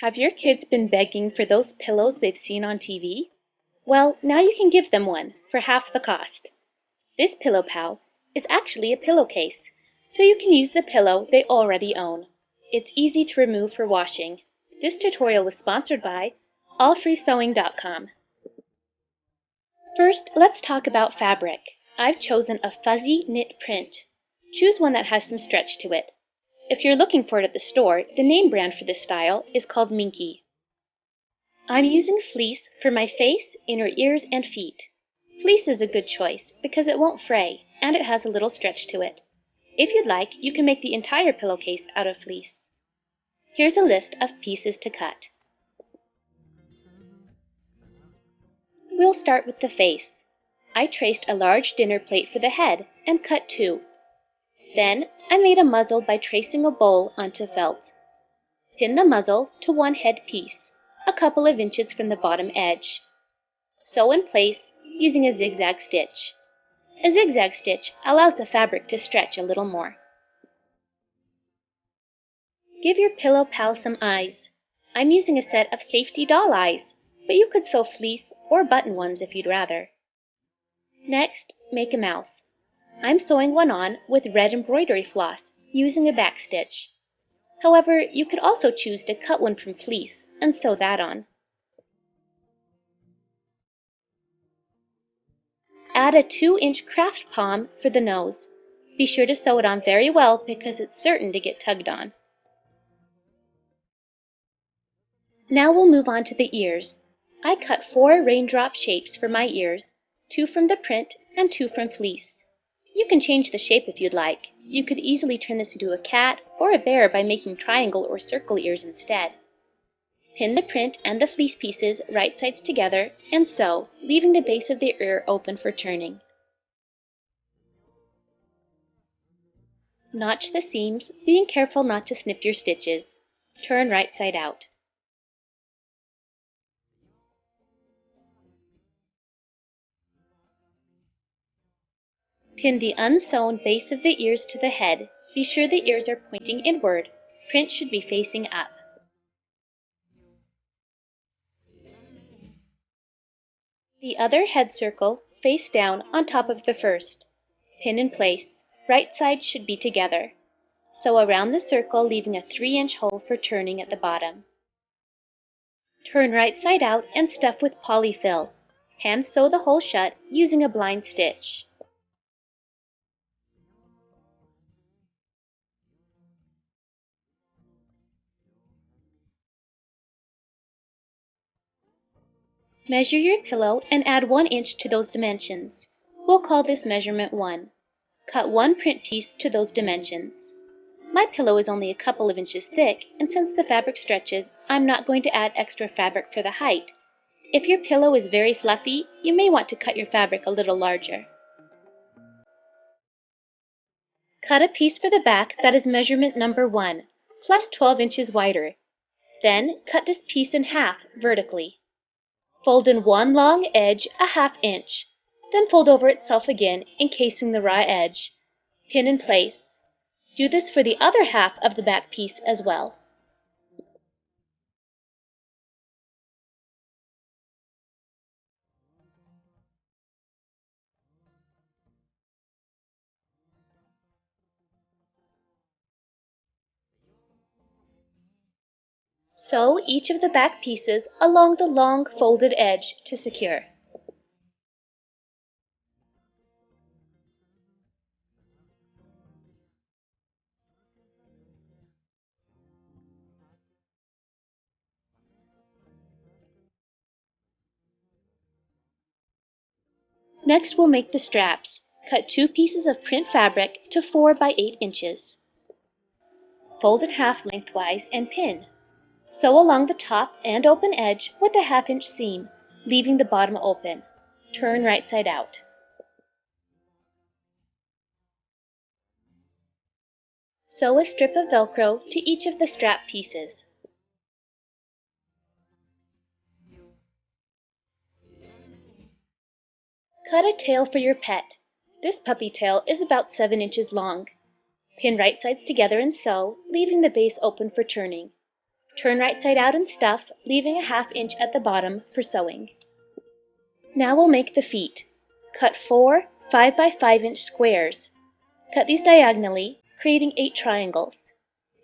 Have your kids been begging for those pillows they've seen on TV? Well, now you can give them one for half the cost. This Pillow Pal is actually a pillowcase, so you can use the pillow they already own. It's easy to remove for washing. This tutorial was sponsored by allfreesewing.com. First, let's talk about fabric. I've chosen a fuzzy knit print. Choose one that has some stretch to it. If you're looking for it at the store, the name brand for this style is called Minky. I'm using fleece for my face, inner ears, and feet. Fleece is a good choice because it won't fray and it has a little stretch to it. If you'd like, you can make the entire pillowcase out of fleece. Here's a list of pieces to cut. We'll start with the face. I traced a large dinner plate for the head and cut 2. Then I made a muzzle by tracing a bowl onto felt. Pin the muzzle to one head piece, a couple of inches from the bottom edge. Sew in place using a zigzag stitch. A zigzag stitch allows the fabric to stretch a little more. Give your Pillow Pal some eyes. I'm using a set of safety doll eyes, but you could sew fleece or button ones if you'd rather. Next, make a mouth. I'm sewing one on with red embroidery floss using a back stitch. However, you could also choose to cut one from fleece and sew that on. Add a 2-inch craft palm for the nose. Be sure to sew it on very well because it's certain to get tugged on. Now we'll move on to the ears. I cut 4 raindrop shapes for my ears, 2 from the print and 2 from fleece. You can change the shape if you'd like. You could easily turn this into a cat or a bear by making triangle or circle ears instead. Pin the print and the fleece pieces right sides together and sew, leaving the base of the ear open for turning. Notch the seams, being careful not to snip your stitches. Turn right side out. Pin the unsewn base of the ears to the head. Be sure the ears are pointing inward. Print should be facing up. The other head circle face down on top of the first. Pin in place. Right sides should be together. Sew around the circle, leaving a 3-inch hole for turning at the bottom. Turn right side out and stuff with polyfill. Hand sew the hole shut using a blind stitch. Measure your pillow and add 1 inch to those dimensions. We'll call this measurement 1. Cut 1 print piece to those dimensions. My pillow is only a couple of inches thick, and since the fabric stretches, I'm not going to add extra fabric for the height. If your pillow is very fluffy, you may want to cut your fabric a little larger. Cut a piece for the back that is measurement number 1, plus 12 inches wider. Then cut this piece in half vertically. Fold in one long edge a 1/2 inch, then fold over itself again, encasing the raw edge. Pin in place. Do this for the other half of the back piece as well. Sew each of the back pieces along the long folded edge to secure. Next, we'll make the straps. Cut 2 pieces of print fabric to 4 by 8 inches. Fold in half lengthwise and pin. Sew along the top and open edge with a 1/2 inch seam, leaving the bottom open. Turn right side out. Sew a strip of Velcro to each of the strap pieces. Cut a tail for your pet. This puppy tail is about 7 inches long. Pin right sides together and sew, leaving the base open for turning. Turn right side out and stuff, leaving a 1/2 inch at the bottom for sewing. Now we'll make the feet. Cut 4 5 by 5 inch squares. Cut these diagonally, creating 8 triangles.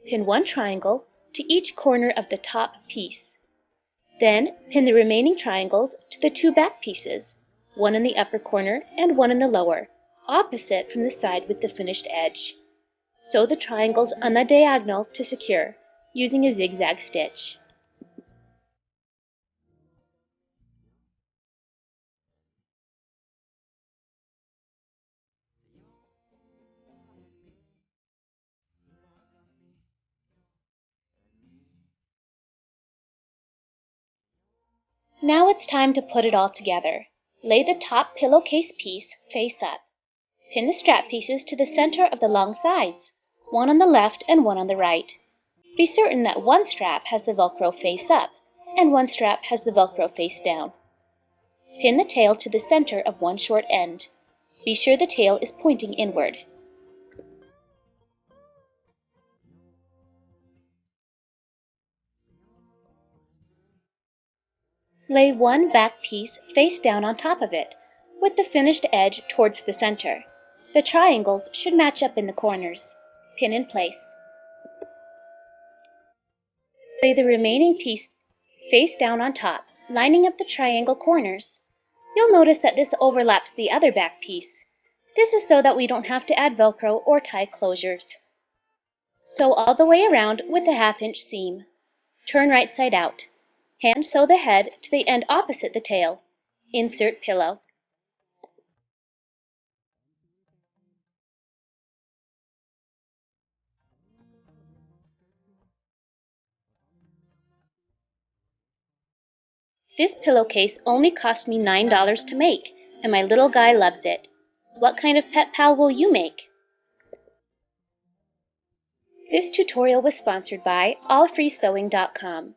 Pin 1 triangle to each corner of the top piece. Then pin the remaining triangles to the 2 back pieces, one in the upper corner and one in the lower, opposite from the side with the finished edge. Sew the triangles on the diagonal to secure, using a zigzag stitch. Now it's time to put it all together. Lay the top pillowcase piece face up. Pin the strap pieces to the center of the long sides, one on the left and one on the right. Be certain that one strap has the Velcro face up and one strap has the Velcro face down. Pin the tail to the center of one short end. Be sure the tail is pointing inward. Lay one back piece face down on top of it, with the finished edge towards the center. The triangles should match up in the corners. Pin in place. Lay the remaining piece face down on top, lining up the triangle corners. You'll notice that this overlaps the other back piece. This is so that we don't have to add Velcro or tie closures. Sew all the way around with a 1/2 inch seam. Turn right side out. Hand sew the head to the end opposite the tail. Insert pillow. This pillowcase only cost me $9 to make, and my little guy loves it. What kind of pet pal will you make? This tutorial was sponsored by allfreesewing.com.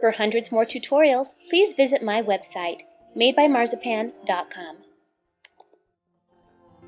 For hundreds more tutorials, please visit my website, MadeByMarzipan.com.